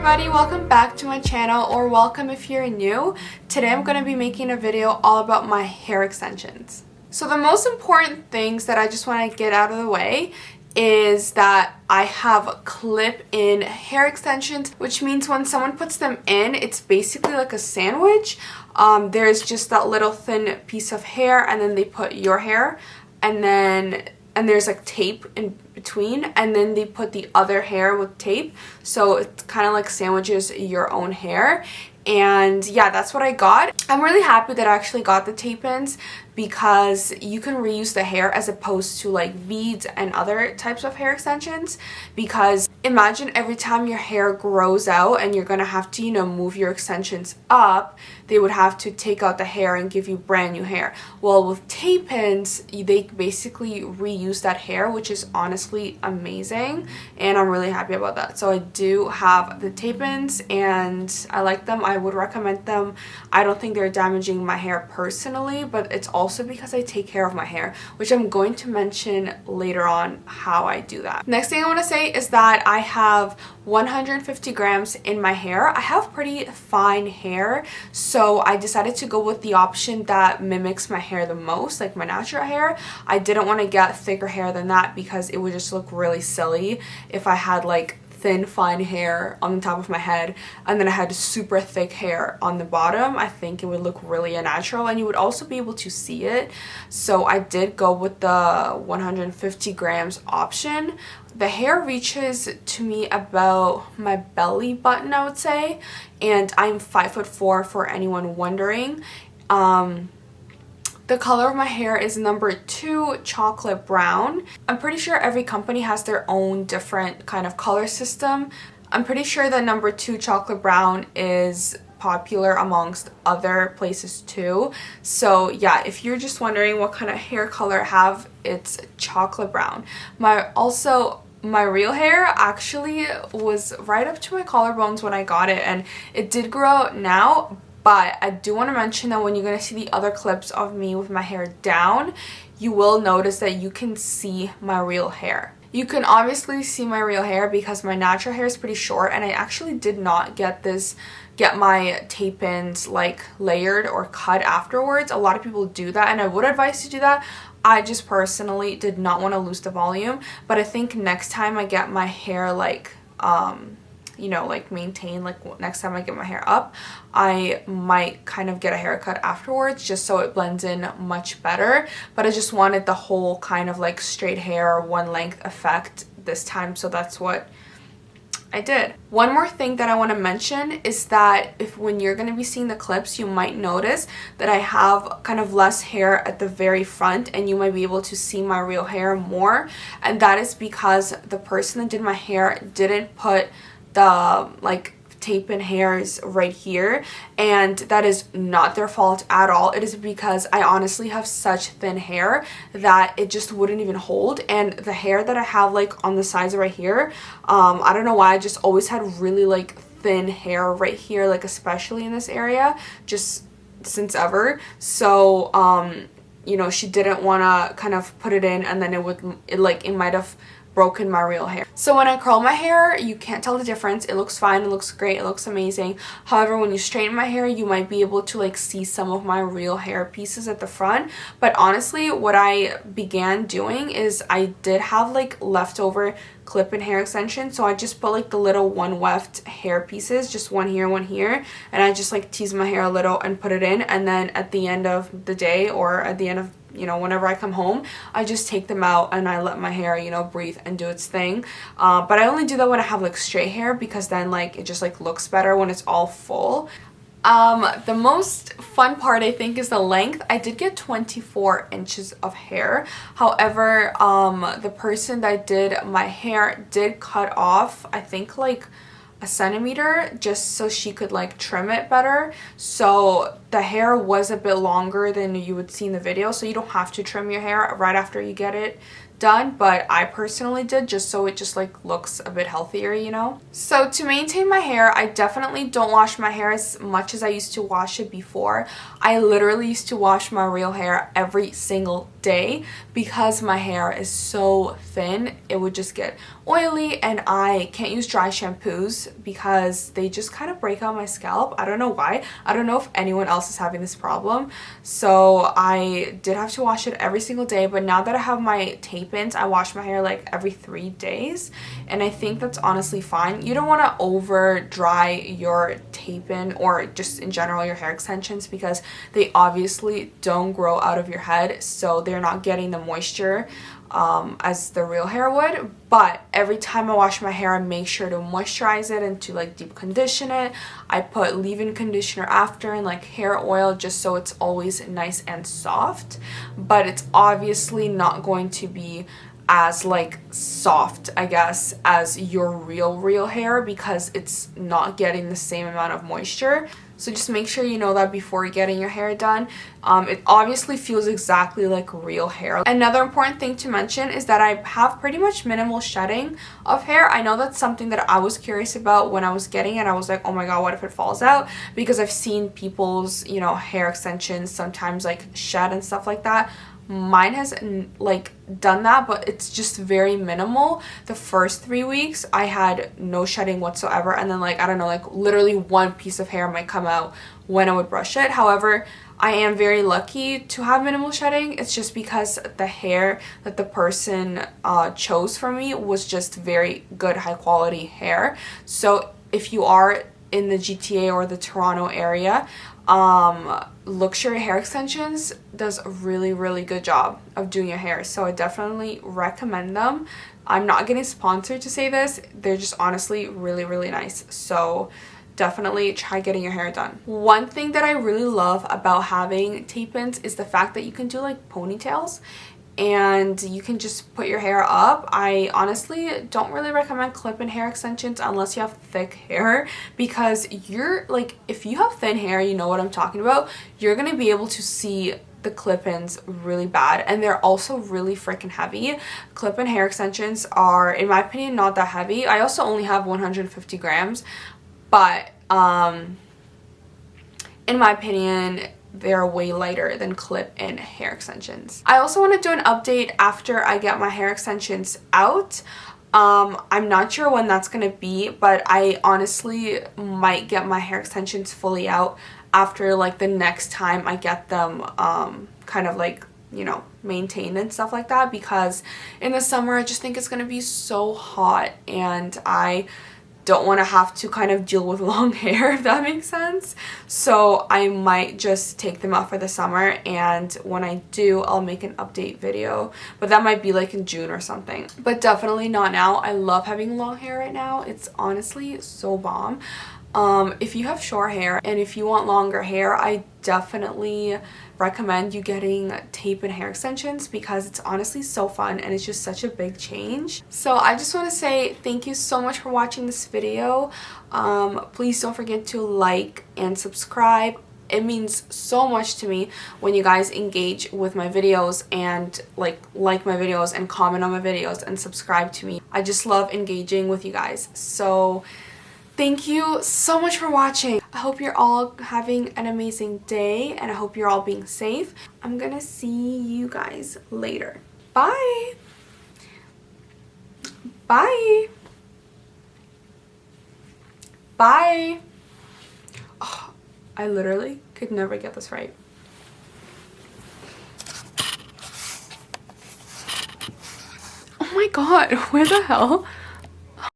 everybody, welcome back to my channel, or welcome if you're new. Today I'm going to be making a video all about my hair extensions. So the most important things that I just want to get out of the way is that I have clip-in hair extensions, which means when someone puts them in, it's basically like a sandwich. There's just that little thin piece of hair, and then they put your hair, and there's like tape in between, and then they put the other hair with tape, so it kind of like sandwiches your own hair. And yeah, that's what I got. I'm really happy that I actually got the tape-ins because you can reuse the hair as opposed to like beads and other types of hair extensions. Because imagine every time your hair grows out and you're gonna have to, you know, move your extensions up, they would have to take out the hair and give you brand new hair. Well, with tape-ins, they basically reuse that hair, which is honestly amazing, and I'm really happy about that. So I do have the tape-ins and I like them. I would recommend them. I don't think they're damaging my hair personally, but it's also because I take care of my hair, which I'm going to mention later on how I do that. Next thing I want to say is that I have 150 grams in my hair. I have pretty fine hair, so I decided to go with the option that mimics my hair the most, like my natural hair. I didn't want to get thicker hair than that because it would just look really silly if I had like thin fine hair on the top of my head and then I had super thick hair on the bottom. I think it would look really unnatural and you would also be able to see it. So I did go with the 150 grams option. The hair reaches to me about my belly button, I would say, and I'm 5'4" for anyone wondering. The color of my hair is number 2 chocolate brown. I'm pretty sure every company has their own different kind of color system. I'm pretty sure that number 2 chocolate brown is popular amongst other places too. So yeah, if you're just wondering what kind of hair color I have, it's chocolate brown. My real hair actually was right up to my collarbones when I got it, and it did grow out now. But I do want to mention that when you're going to see the other clips of me with my hair down, you will notice that you can see my real hair. You can obviously see my real hair because my natural hair is pretty short, and I actually did not get my tape-ins like layered or cut afterwards. A lot of people do that, and I would advise to do that. I just personally did not want to lose the volume, but I think next time I get my hair like you know, like maintain, like next time I get my hair up, I might kind of get a haircut afterwards just so it blends in much better. But I just wanted the whole kind of like straight hair, one length effect this time, so that's what I did. One more thing that I want to mention is that when you're going to be seeing the clips, you might notice that I have kind of less hair at the very front, and you might be able to see my real hair more, and that is because the person that did my hair didn't put the like tape in hairs right here, and that is not their fault at all. It is because I honestly have such thin hair that it just wouldn't even hold, and the hair that I have like on the sides right here, I don't know why, I just always had really like thin hair right here, like especially in this area, just since ever. So you know, she didn't want to kind of put it in, and then it might have broken my real hair. So when I curl my hair, you can't tell the difference. It looks fine, it looks great, it looks amazing. However, when you straighten my hair, you might be able to like see some of my real hair pieces at the front. But honestly, what I began doing is I did have like leftover clip-in hair extensions, so I just put like the little one weft hair pieces, just one here, and I just like tease my hair a little and put it in, and then at the end of the day, or at the end of, you know, whenever I come home, I just take them out and I let my hair, you know, breathe and do its thing. But I only do that when I have like straight hair, because then like it just like looks better when it's all full. The most fun part, I think, is the length. I did get 24 inches of hair. However, the person that did my hair did cut off, I think, like a centimeter just so she could like trim it better. So the hair was a bit longer than you would see in the video, so you don't have to trim your hair right after you get it done, but I personally did just so it just like looks a bit healthier, you know. So to maintain my hair, I definitely don't wash my hair as much as I used to wash it before. I literally used to wash my real hair every single day because my hair is so thin. It would just get oily, and I can't use dry shampoos because they just kind of break out my scalp. I don't know why. I don't know if anyone else is having this problem. So I did have to wash it every single day, but now that I have my tape-ins, I wash my hair like every 3 days, and I think that's honestly fine. You don't want to over dry your tape-in or just in general your hair extensions because they obviously don't grow out of your head, so they're not getting the moisture as the real hair would. But every time I wash my hair, I make sure to moisturize it and to like deep condition it. I put leave-in conditioner after and like hair oil just so it's always nice and soft, but it's obviously not going to be as like soft, I guess, as your real hair because it's not getting the same amount of moisture. So just make sure you know that before getting your hair done. It obviously feels exactly like real hair. Another important thing to mention is that I have pretty much minimal shedding of hair. I know that's something that I was curious about when I was getting it. I was like, oh my god, what if it falls out? Because I've seen people's, you know, hair extensions sometimes like shed and stuff like that. Mine has like done that, but it's just very minimal. The first 3 weeks I had no shedding whatsoever, and then like I don't know, like literally one piece of hair might come out when I would brush it. However, I am very lucky to have minimal shedding. It's just because the hair that the person chose for me was just very good, high quality hair. So if you are in the GTA or the Toronto area, Luxury Hair Extensions does a really good job of doing your hair, so I definitely recommend them. I'm not getting sponsored to say this, they're just honestly really nice, so definitely try getting your hair done. One thing that I really love about having tape-ins is the fact that you can do like ponytails and you can just put your hair up. I honestly don't really recommend clip-in hair extensions unless you have thick hair, because you're like, if you have thin hair, you know what I'm talking about, you're gonna be able to see the clip-ins really bad, and they're also really freaking heavy. Clip-in hair extensions are, in my opinion, not that heavy. I also only have 150 grams, but in my opinion, they're way lighter than clip-in hair extensions. I also want to do an update after I get my hair extensions out. I'm not sure when that's gonna be, but I honestly might get my hair extensions fully out after like the next time I get them kind of like, you know, maintained and stuff like that, because in the summer I just think it's gonna be so hot and I don't want to have to kind of deal with long hair, if that makes sense. So I might just take them out for the summer, and when I do, I'll make an update video, but that might be like in June or something, but definitely not now. I love having long hair right now. It's honestly so bomb. If you have short hair and if you want longer hair, I definitely recommend you getting tape-in hair extensions because it's honestly so fun and it's just such a big change. So I just want to say thank you so much for watching this video. Please don't forget to like and subscribe. It means so much to me when you guys engage with my videos and like my videos and comment on my videos and subscribe to me. I just love engaging with you guys. So thank you so much for watching. I hope you're all having an amazing day and I hope you're all being safe. I'm gonna see you guys later. Bye. Bye. Bye. Oh, I literally could never get this right. Oh my god, where the hell?